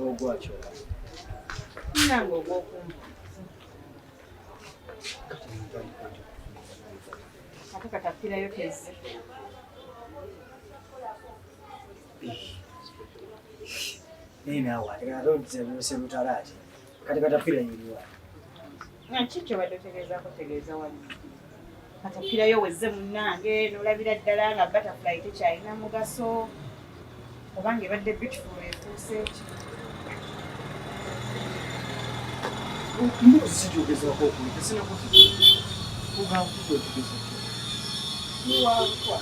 Ogwacho. Nango gokumba. Katapira yo kezi. Nina wati kadodze bose mutalati. Kati katapira yiriwa. Nachicho badotegereza kutegereza wali. Katapira yo wezze munnange nolabira ddala nga butterfly tekyalina mugaso. Obange badde beautiful efuuse ki. Mbuzi sijogeza ko kuliko sina kuti. Kuga kutogeza. Ni wakwa.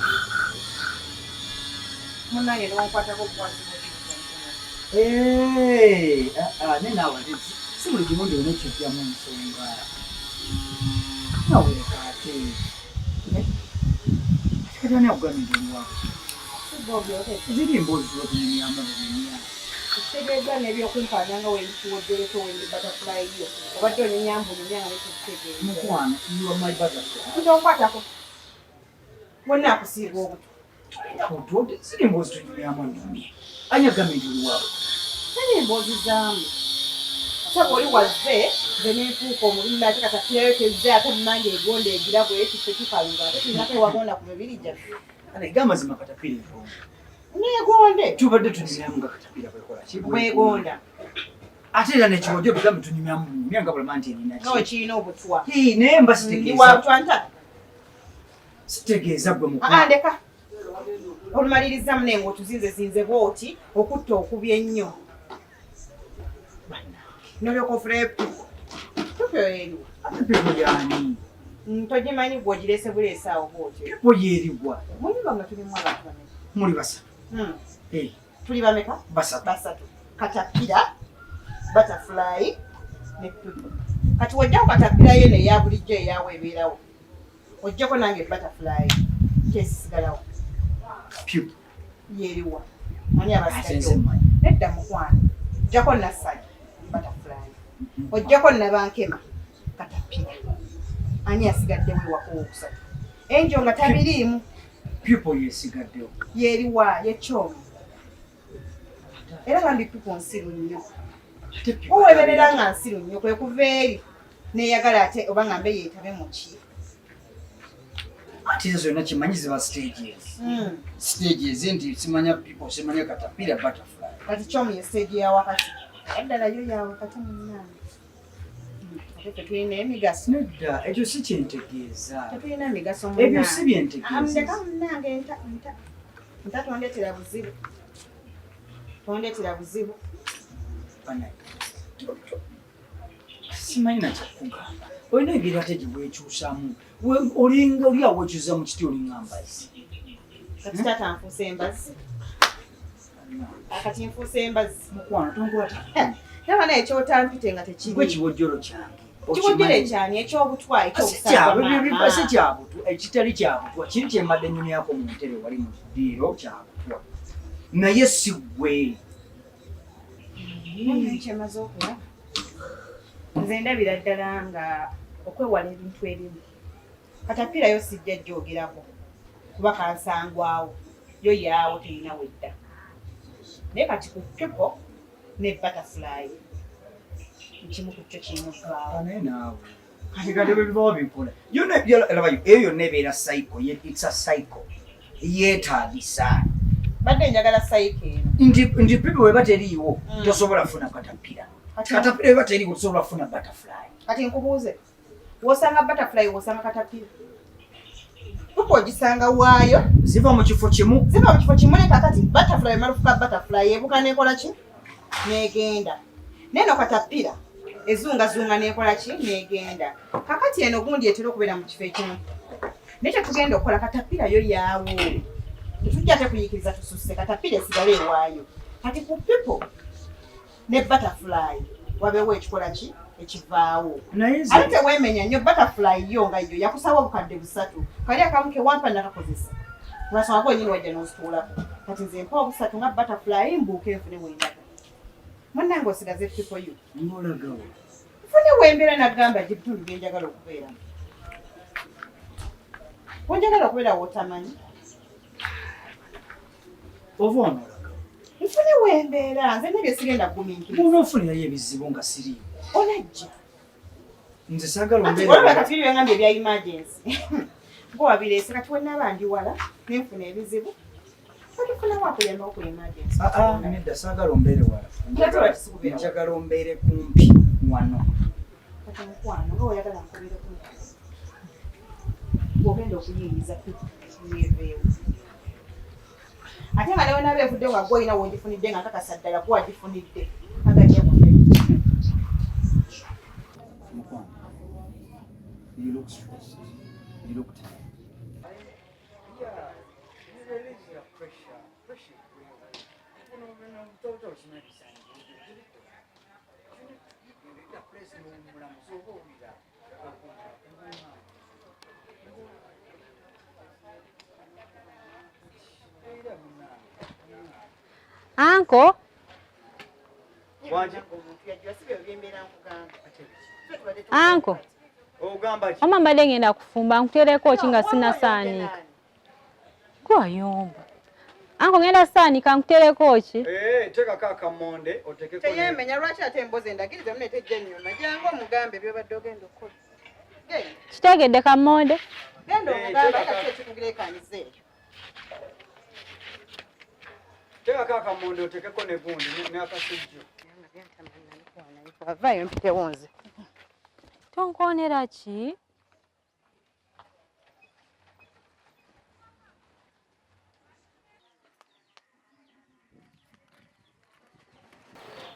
Munnange n'onkwata ko kwasi. Nena wati si buli kimu ndiona ekijjamu ensonga. Nawuleka ate. Kati ani akugambye ndi wako? Ziri emboozi zokunyumyamu bunyumya. Kitegeeza n'ebyokumpaanya nga wendituwoddereko wendi butterfly yo. Obadde onyunyambu nyumya nga nekikutegeeza. Mukwano, you are my butterfly. Kutonkwatako. Wonna akusiiga obuto. Ziri emboozi tunyumyamu nyumya. Ani agambye ndi oli wako? Tani emboozi zaamu. Saba oli wazze, nze nenfuuka omulimi ate katapira yo kezze ate munnange egonda egira bwe ekifo kikaluba ate tulinako ewagonda ku mibiri gyaffe. Ga mazima katapira egonda. Neegonde. Tubadde tunyumyamu nga katapira bwekola ki? Bwegonda. Ate era nekiwojjo tugambe tunyumyamu nyumya nga bulama nti erina ki? Nawe kirina obutwa. Naye mba Ndi sitegeeza. wa butwa nta. Sitegeeza gwe mukwano. Ndeka. Olumalirizamu naye ng'otuzinze bw'oti okutta okubi ennyo. Nolyoka ofuna pipo eriwa. Ate pipo y'ani? Togimanyi gwe ogireese buleese awo bw'otyo. Pipo y'eriwa. Munyumba nga tulimu abantu bameka? Muli basatu. Tuli bameka? Basatu. Katapira, butterfly ne pipo. Kati wojjako katapira ye neya bulijjo eyaawe ebeerawo. Ojjako nange butterfly kyesisigalawo. Pipo y'eriwa. Ani abasigaddewo? Nedda mukwano. Ojjako Nassali. Butterfly. Ojjako Nabankema katapira. Ani asigaddewo ewaka owokusatu? Enjo nga tabiriimu. Pipo yesigaddewo. Y'eriwa y'ekyomi. Era bambi pipo nsiru nnyo. Oweeberera nga nsiru nnyo kwe kuva eri neeyagala ate oba nga mbe yeetabe mu ki. Ate ezo zonna kimanyi ziba stages. Stages nti simanya pipo simanya katapira butterfly. Kati kyomi ye stage ya wakati. Eddala yo ya wakati munnange. Ate tetulina emigaso. Nedda ekyo si kyentegeeza. Tetulina emigaso munnange. Ebyo si byentegeeza. Ndeka munnange nta tondeetera buzibu. Tondeetera buzibu. Simanyi nakyakugamba. Olina engeri ate gye weekyusamu. Olinga oli aweekyusa mu kiti olinga mbazi. Kati taata nfuuse embazi. Kati nfuuse embazi. Mukwano tonkwata. Yaba naye ekyotampite nga tekiri. Gwe kiwojjolo kyange. Kiwojjolo kyani eky'obutwa ekyobusagwa. Si kyabutwa ekitali kyabutwa kiri kyembadde nnyumyako mu ntebe wali mu ddiiro kyabutwa. Naye si ggwe. Kyemaze okulaba. Nze ndabira ddala nga okwewala ebintu ebimu. Katapira yo sijja gyogerako kuba kansangwawo yo yaawo terina wedda. Naye kati ku pipo ne butterfly ekimu ku kyo kirina okuvaawo. Naye naawe kati kati bwe bibawo bikola eyo yonna ebeera cycle. It's a cycle yeetaagisa. Badde njagala sayiko eno. Nti pipo weba teriiwo tosobola kufuna katapira. Katapira weba teriiwo tosobola kufuna butterfly. Kati nkubuuze wosanga butterfly wosanga katapira. Pipo ogisanga waayo. Ziva mu kifo kimu. Ziva mu kifo kimu ne kakati butterfly malufuka butterfly ebuka nekola ki? Negenda. Neno katapira ezungazunga nekola ki? Negenda. Kakati eno gundi etera okubeera mu kifo ekimu. Nekyo tugenda okukola katapira yo yaawo. Tujja ate kuyikiriza tususse katapira esigale ewaayo. Kati ku pipo ne butterfly wabeewo ekikola ki? Ekivaawo. Ate teweemenya nnyo butterfly yo nga yo yakusaba obukadde busatu. Kali akamu ke wampa nakakozesa. Wasanga ko nyine wajja n'osituulako. Kati nze mpa obusatu nga butterfly mbuuke nfune wendaga. Munnange osigaze fifo yo. Ngolagawo. Fune wembera nagamba kitundu byenjagala okubeera. Wanjagala okubeera wotamanyi. Ovono. Mfune wembera nze nebye sigenda kuguminkiriza. Muno ofunirayo ebizibu nga siriiwo. Olajja. Nze saagala ombeera. Olaba kati byengambye bya emergency. Ngo wabireese kati wenaba ndi wala nenfuna ebizibu. Olifuna wakuyamba oku emergency. Nedda saagala ombeere wala. Njagala ombeere kumpi wano. Kati mukwano nga oyagala nkubeere kumpi. Bw'ogenda okuyiiyiza yeeveewo. Ate nga ne wenaaba evudde nga gwe olina w'ogifunidde nga nkakasa ddala gwe wagifunidde. Agajja mu You look stressed. You look tired. Yeah, you release your pressure. Pressure. Uncle? Uncle? Mama mbadde ngenda kufumba nkutereko ki nga sina saanika. Gwayomba. Uncle ngenda saanika nkutereko ki? Teekako akamonde otekeko. Teyemenya lwaki ate embozi endagiriza mune tejja nnyuma. Jangu omugambe by'obadde ogenda okukola. Kitegedde kamonde? Genda omugambe kati ekikugireekaniza ekyo. Teekako akamonde otekeko ne gundi n'akasujju. Avaayo mpitewo nze. Tonkoonera ki?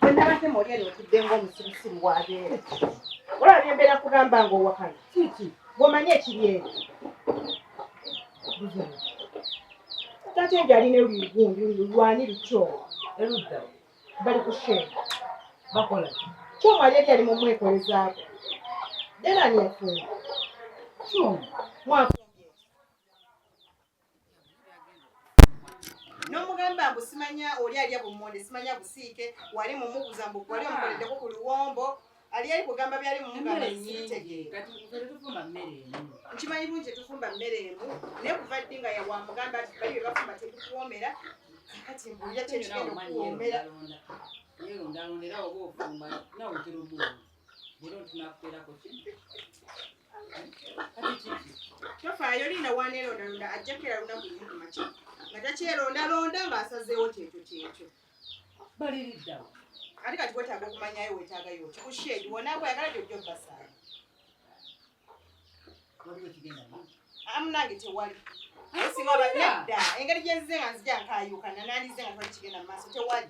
Bwennabadde muli eno otudde ng'omusirusiru bw'abeera. Olaba embeera kugamba ng'owakana. Kiki? Bw'omanyi ekiri eno. Tate nti alina olugundi lulwani lukyowa. Erudda. Bali ku sheeya. Bakola ki? Kyoma ali ali mu mwekolezaako. Dala ni yafumba. Kyoma? Mwafumbye. N'omugamba mbu simanya oli alya bummonde simanya busiike wali mumubuza mbu wali omukoleddeko ku luwombo ali ali kugamba byali mumugamba siitegeera. Nkimanyi bungi tufumba mmere emu naye kuva ddi nga yawamugamba ati bali bye bafumba tetukuwoomera kati mbulira kyekigenda okuwoomera. Ndalondera oba ofumba nawe otera obulungi era otunakuteerako ki kati kiki tofaayo linda waneerondalonda ajjakera lunaku lumu ku makya nga takyerondalonda ng'asazeewo kyekyo baliriddawo ate kati weetaaga okumanyayo weetaagayo ki kusheedi wona bwayagala gyojja obbasaala waliwo kigenda amunange tewali singa nedda engeri gyenzize nga nzija nkaayukana nandize nga twali kigenda mu maaso tewali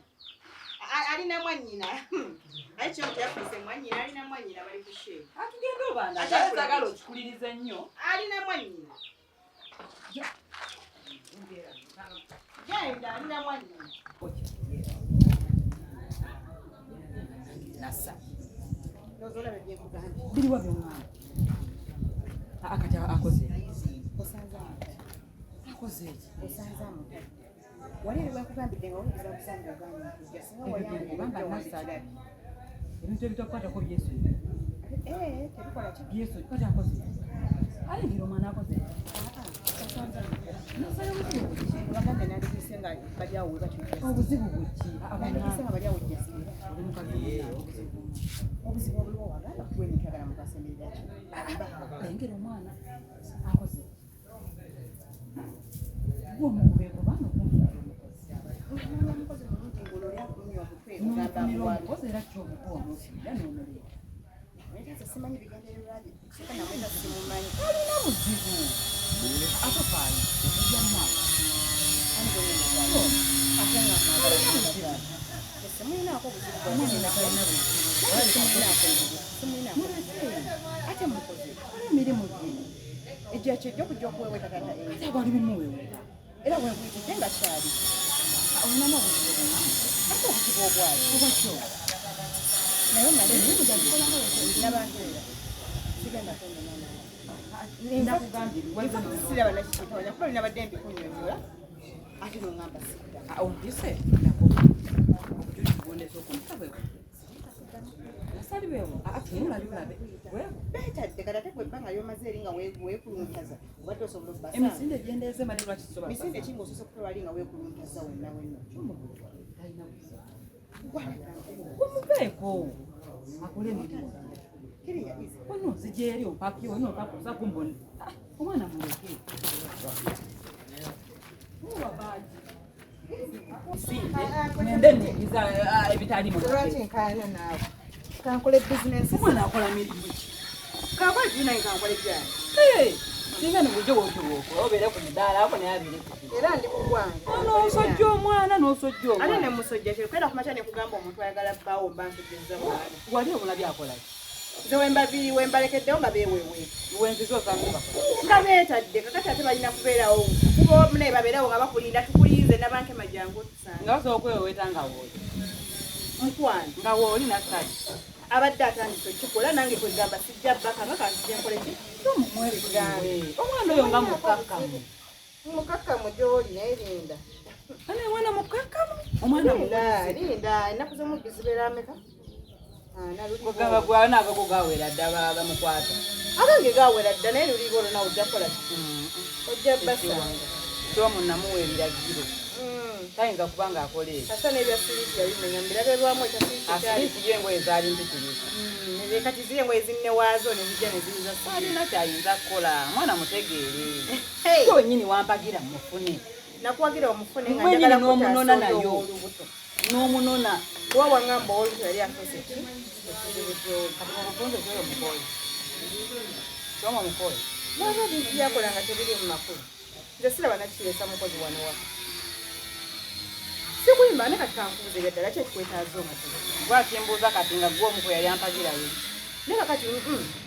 alina mwannyina naye kyo ntiyafuuse mwannyina alina mwannyina bali ku sheeyi atugenda obandagala okikuliriza ennyo alina mwannyina genda alina mwannyina Nassali nozolabe byekugambye biriwa byomwana akati akoze akoze eki osanzamu wali ebibakugambidde nga woliza kusanga ogambye singa wayamba Nassali ebintu ebitakwatako byesu tebikola ki byesu kati akoze alingira omwana akoze bagambe nandikise nga bali awo webatuyisa obuzibu buki nandikise nga bali awo jasiira obuzibu obuliwo wagamba kuwa emitwagala mukasemerera ki engera omwana akoze gwomukubeeko baana omukozi mulungi ngololi akulumya obutwe omukozi era kyobuka omufiira n'omuleeta naye simanyi bigendererwa bye sika namwenda simumanyi alina buzibu ate faayo ojja mumaaso simulinako ate mukozi emirimu gino ejja kyejja okujja okuwewetakata wali bumuwewera era webuyitidde nga kyali olinamu obuzibu ate obuzibu obwali obwakyo naye nabantuera sigenda kwenenanasiraba nakikitawanya kuba linabadde mbikunyonyola ate noŋamba sidda ompise obujulibondesa okumukabwe betadde kata tekwebanga lyomaze eri nga weekuluntaza obadde osobola obbasa emisinde gyendeeze mali lwaki soba misinde kinga ososa kutola ali nga weekuluntaza wenna wenna omuveeko akole emirimu ono nzija eri opaki ono opakuza kumbona omwana muleke ngende nyigiza ebitalimu lwaki nkaana naawe kankole bizinesi omwana akola mirimu ki kakola kinaye kankole byani singa nibujo wotuwooko obeere ku mudaala ako naye abire era ndi kugwange n'osojja omwana n'osojja ate omwana ne musojja kyo kwenda kumakya ne kugamba omuntu ayagala bbaawo mba nsojjezza mwana wali omulabye akolaki nze wembabiri wembalekeddewo nga beewewe wenziza osanga nga beetadde kakati ate balina kubeerawo kuba naye babeerawo nga bakulinda tukulinze nabankema jangu otusanga nga osobola okweweweeta nga wooli mukwano nga wooli nassali abadde atandise okikola nange kwegamba sijja bbaka nga kanzije nkoleki omwana oyo nga mukakkamu mukakkamu gy'oli naye linda ane mwana mukakkamu omwana linda ennaku z'omubbi zibeera ameka mugamba gwawe nagago gawera dda bamukwata agange gawera dda naye luligo olwo nawe ojja kukola ojja basanga kyomunamuwa ebiragiro tayinza kuba nga akola ebyo kasa n'ebya siriiti yabimenya mbirabe lwamu asiriiti yengoye zaali mpitirivu kati ziri engoye zinne waazo ne zijja ne ziiza alina kyayinza kukola mwana mutegeere wennyini wampagira mufune nakuwagira omufune nga mwenyini njagala n'omunona nayo n'omunona kuba wangamba olubuto yali afuse ki kati omufunze kyoyo mukoye kyoma mukoye naaba bintu byakola nga tebiri mu makulu nze siraba nakikireesa mukozi wanowa sikuyimba ne kati kankubuze bya ddala kyekikwetaaza omatono gwakimbuuza kati nga gwe omuko yali ampagirayo ne kakati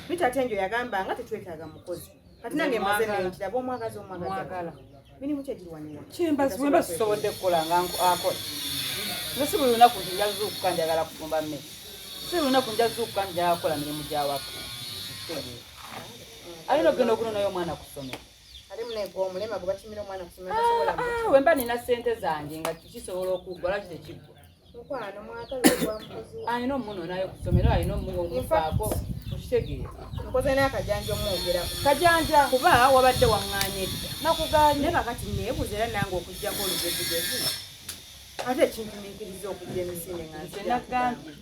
bitate njo yagamba nga tetwetaaga mukozi kati nange maze nentira omwagaza omwagala mirimu kyegirwanira kimbasi wemba sisobodde kukola nga akola nze si buli lunaku nti njazuukuka njagala kufumba mmere si buli lunaku njazuukuka njagala kukola mirimu gyawaka alina okugenda okunonayo omwana ku ssomero omulema gubakimira omwana kusomera wemba nina sente zange nga kisobola okuggwa lwaki tekiggwa mukwano mwagala ogwamukozi alina omunonayo ku ssomero alina omufaako okitegeera nkoze n'akajanja omwogerako kajanja kuba wabadde waŋŋaanye edda nakuganye ne kakati neebuuza era nange okugjako olugezigezi ate ekintumiikiriza okujja emisinde nga nagambye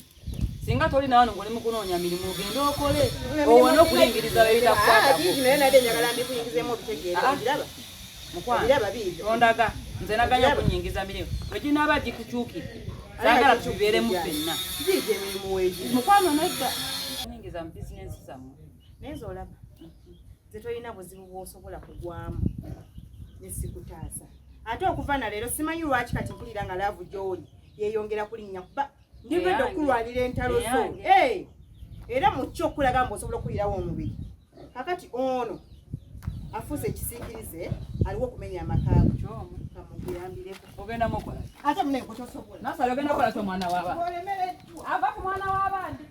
singa tolina wano ng'oli mu kunoonya mirimu ogende okole owone okuyingiriza bebitakukwatako naye nadde njagala mbikuyingizeemu obitegeera obiraba mukwano tondaga nze naganya okunyingiza mirimu eginaaba gikukyukidde sagala tubibeeremu ffenna giigi emirimu weegiri mukwano nedda nyingiza mu bizinensi zammwe naye zolaba ze tolina buzibu bw'osobola kugwamu nesikutaasa ate okuva na leero simanyi lwaki kati mpulira nga laavu gy'oli yeeyongera kulinnya kuba ndibadde okulwanira entalo zo era mu kyo okulaga mbu osobola okulirawo omubiri kakati ono afuuse ekisiikirize aliwo okumenya amakaago kamuguyambireko ogenda mukola ate munengo kyosobola Nassali ogenda kukola ki omwana w'abaana olemereddwa ava ku mwana w'abandi